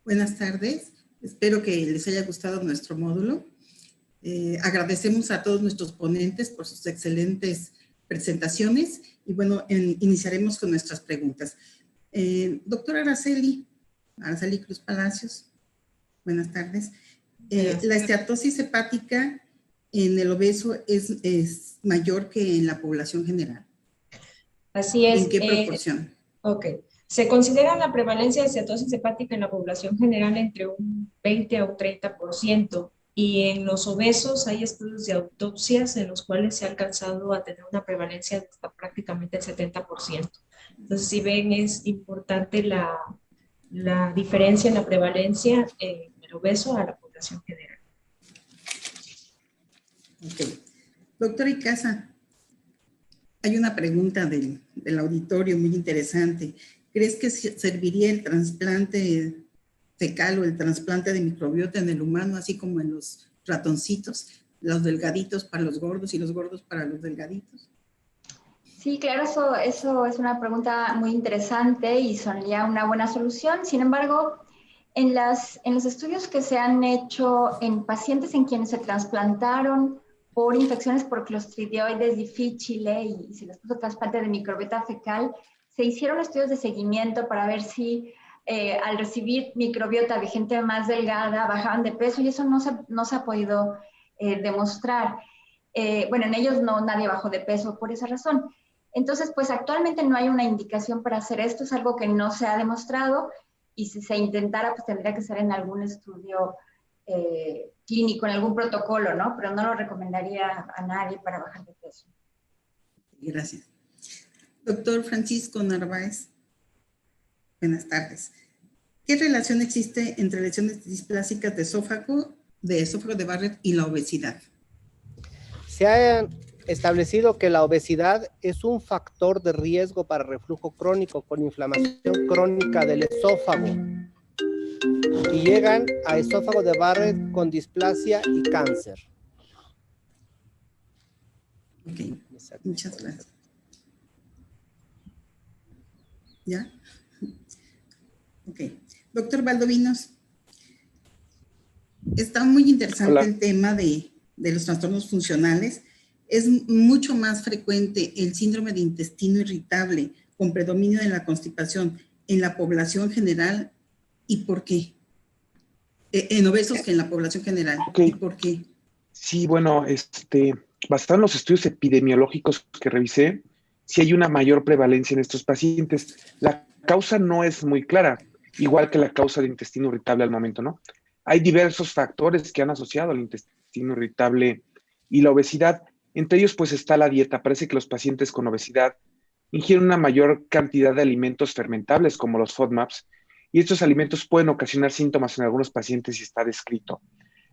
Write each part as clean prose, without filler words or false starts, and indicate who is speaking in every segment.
Speaker 1: Buenas tardes. Espero que les haya gustado nuestro módulo. Agradecemos a todos nuestros ponentes por sus excelentes presentaciones y bueno, iniciaremos con nuestras preguntas. Doctora Araceli Cruz Palacios, buenas tardes. La esteatosis hepática en el obeso es mayor que en la población general.
Speaker 2: Así es.
Speaker 1: ¿En qué proporción?
Speaker 2: Ok. Se considera la prevalencia de esteatosis hepática en la población general entre un 20 a un 30%, y en los obesos hay estudios de autopsias en los cuales se ha alcanzado a tener una prevalencia de hasta prácticamente el 70%. Entonces, si ven, es importante la diferencia en la prevalencia en el obeso a la población general.
Speaker 1: Ok. Doctora Icaza, hay una pregunta del auditorio muy interesante. ¿Crees que serviría el trasplante fecal o el trasplante de microbiota en el humano, así como en los ratoncitos, los delgaditos para los gordos y los gordos para los delgaditos?
Speaker 3: Sí, claro, eso es una pregunta muy interesante y sería una buena solución. Sin embargo, en los estudios que se han hecho en pacientes en quienes se trasplantaron por infecciones por Clostridioides difficile y se les puso trasplante de microbiota fecal, se hicieron estudios de seguimiento para ver si al recibir microbiota de gente más delgada bajaban de peso, y eso no se ha podido demostrar. Bueno, en ellos nadie bajó de peso por esa razón. Entonces, pues actualmente no hay una indicación para hacer esto, es algo que no se ha demostrado, y si se intentara, pues tendría que ser en algún estudio clínico, en algún protocolo, ¿no? Pero no lo recomendaría a nadie para bajar de peso.
Speaker 1: Gracias. Doctor Francisco Narváez, buenas tardes. ¿Qué relación existe entre lesiones displásicas de esófago de Barrett y la obesidad?
Speaker 4: Se ha establecido que la obesidad es un factor de riesgo para reflujo crónico con inflamación crónica del esófago, y llegan a esófago de Barrett con displasia y cáncer.
Speaker 1: Ok, muchas gracias. ¿Ya? Ok. Doctor Valdovinos, está muy interesante. Hola. El tema de los trastornos funcionales. Es mucho más frecuente el síndrome de intestino irritable con predominio de la constipación en la población general. ¿Y por qué? En obesos que en la población general.
Speaker 5: Okay.
Speaker 1: ¿Y por qué?
Speaker 5: Sí, bueno, basado en los estudios epidemiológicos que revisé, sí hay una mayor prevalencia en estos pacientes. La causa no es muy clara, igual que la causa del intestino irritable al momento, ¿no? Hay diversos factores que han asociado al intestino irritable y la obesidad. Entre ellos, pues, está la dieta. Parece que los pacientes con obesidad ingieren una mayor cantidad de alimentos fermentables, como los FODMAPs, y estos alimentos pueden ocasionar síntomas en algunos pacientes y está descrito.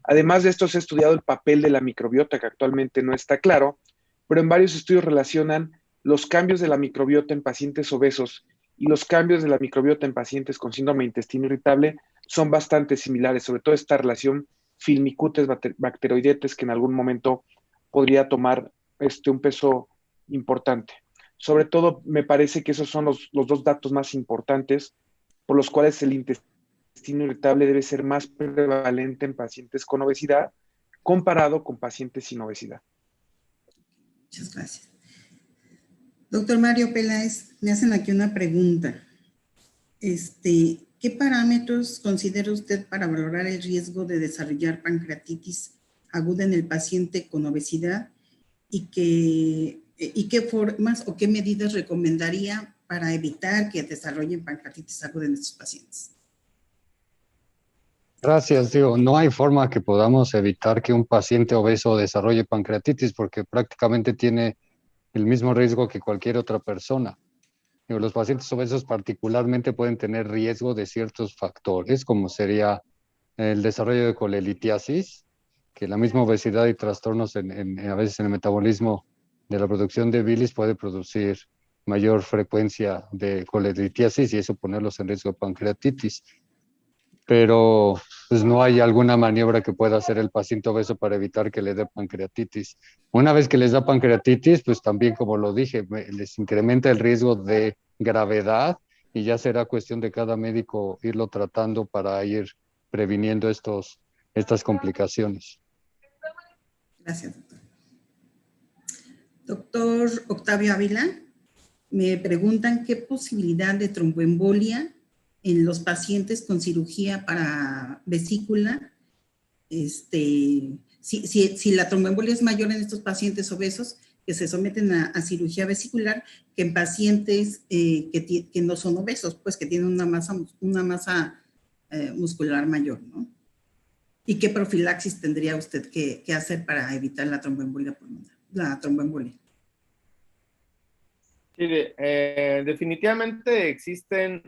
Speaker 5: Además de esto, se ha estudiado el papel de la microbiota, que actualmente no está claro, pero en varios estudios relacionan los cambios de la microbiota en pacientes obesos y los cambios de la microbiota en pacientes con síndrome de intestino irritable son bastante similares, sobre todo esta relación Firmicutes bacteroidetes, que en algún momento podría tomar un peso importante. Sobre todo, me parece que esos son los dos datos más importantes por los cuales el intestino irritable debe ser más prevalente en pacientes con obesidad comparado con pacientes sin obesidad.
Speaker 1: Muchas gracias. Doctor Mario Peláez, me hacen aquí una pregunta. ¿Qué parámetros considera usted para valorar el riesgo de desarrollar pancreatitis aguda en el paciente con obesidad y qué formas o qué medidas recomendaría para evitar que desarrollen pancreatitis aguda en estos pacientes?
Speaker 6: Gracias, no hay forma que podamos evitar que un paciente obeso desarrolle pancreatitis porque prácticamente tiene el mismo riesgo que cualquier otra persona. Los pacientes obesos particularmente pueden tener riesgo de ciertos factores, como sería el desarrollo de colelitiasis, que la misma obesidad y trastornos a veces en el metabolismo de la producción de bilis puede producir mayor frecuencia de colelitiasis y eso ponerlos en riesgo de pancreatitis. Pero pues no hay alguna maniobra que pueda hacer el paciente obeso para evitar que le dé pancreatitis. Una vez que les da pancreatitis, pues también, como lo dije, les incrementa el riesgo de gravedad y ya será cuestión de cada médico irlo tratando para ir previniendo estas complicaciones.
Speaker 1: Gracias, doctor. Doctor Octavio Ávila, me preguntan qué posibilidad de tromboembolia en los pacientes con cirugía para vesícula, si la tromboembolia es mayor en estos pacientes obesos que se someten a cirugía vesicular que en pacientes que no son obesos, pues que tienen una masa muscular mayor, ¿no? ¿Y qué profilaxis tendría usted que hacer para evitar la tromboembolia pulmonar? La tromboembolia.
Speaker 7: Sí, definitivamente existen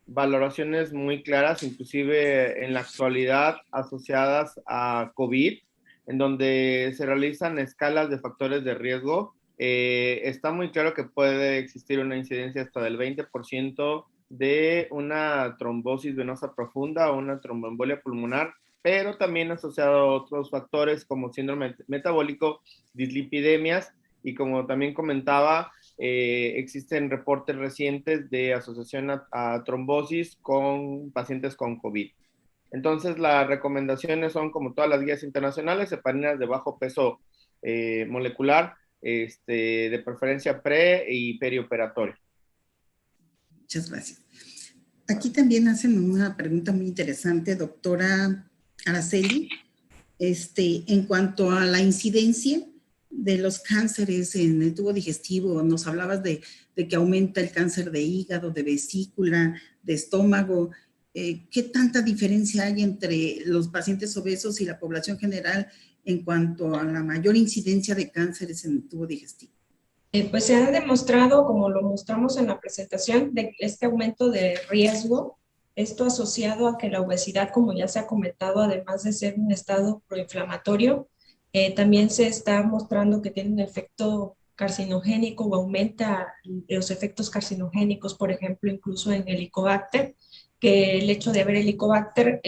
Speaker 7: valoraciones muy claras, inclusive en la actualidad asociadas a COVID, en donde se realizan escalas de factores de riesgo. Está muy claro que puede existir una incidencia hasta del 20% de una trombosis venosa profunda o una tromboembolia pulmonar, pero también asociado a otros factores como síndrome metabólico, dislipidemias, y como también comentaba, existen reportes recientes de asociación a trombosis con pacientes con COVID. Entonces, las recomendaciones son, como todas las guías internacionales, heparinas de bajo peso molecular, de preferencia pre y perioperatorio.
Speaker 1: Muchas gracias. Aquí también hacen una pregunta muy interesante, doctora Araceli, en cuanto a la incidencia de los cánceres en el tubo digestivo. Nos hablabas de que aumenta el cáncer de hígado, de vesícula, de estómago. ¿Qué tanta diferencia hay entre los pacientes obesos y la población general en cuanto a la mayor incidencia de cánceres en el tubo digestivo?
Speaker 2: Pues se ha demostrado, como lo mostramos en la presentación, de este aumento de riesgo, esto asociado a que la obesidad, como ya se ha comentado, además de ser un estado proinflamatorio, también se está mostrando que tiene un efecto carcinogénico o aumenta los efectos carcinogénicos, por ejemplo, incluso en Helicobacter, que el hecho de haber Helicobacter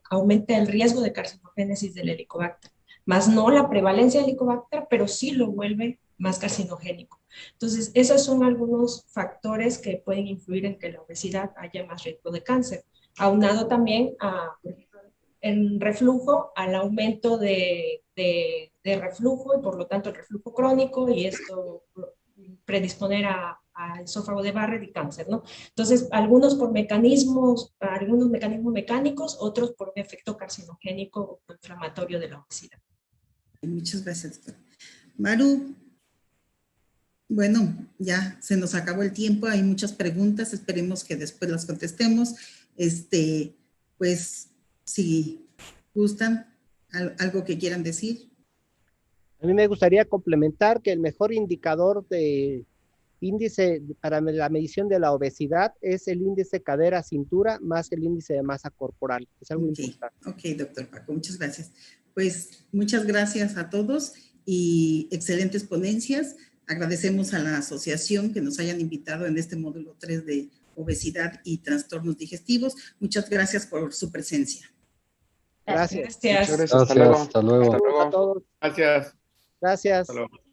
Speaker 2: aumenta el riesgo de carcinogénesis del Helicobacter, más no la prevalencia de Helicobacter, pero sí lo vuelve más carcinogénico. Entonces, esos son algunos factores que pueden influir en que la obesidad haya más riesgo de cáncer, aunado también a, por ejemplo, en reflujo, al aumento de reflujo y por lo tanto el reflujo crónico, y esto predisponer a esófago de Barrett y cáncer, ¿no? Entonces, algunos mecanismos mecánicos, otros por un efecto carcinogénico o inflamatorio de la obesidad.
Speaker 1: Muchas gracias, doctor. Maru, bueno, ya se nos acabó el tiempo, hay muchas preguntas, esperemos que después las contestemos. Pues, si gustan, algo que quieran decir.
Speaker 4: A mí me gustaría complementar que el mejor indicador de índice para la medición de la obesidad es el índice cadera-cintura más el índice de masa corporal. Es algo importante.
Speaker 1: Ok, doctor Paco, muchas gracias. Pues muchas gracias a todos y excelentes ponencias. Agradecemos a la asociación que nos hayan invitado en este módulo 3 de obesidad y trastornos digestivos. Muchas gracias por su presencia.
Speaker 4: Gracias.
Speaker 2: Gracias.
Speaker 5: Muchas gracias. Hasta luego.
Speaker 6: Hasta luego.
Speaker 4: Saludos a todos.
Speaker 7: Gracias.
Speaker 4: Gracias.
Speaker 7: Hasta luego.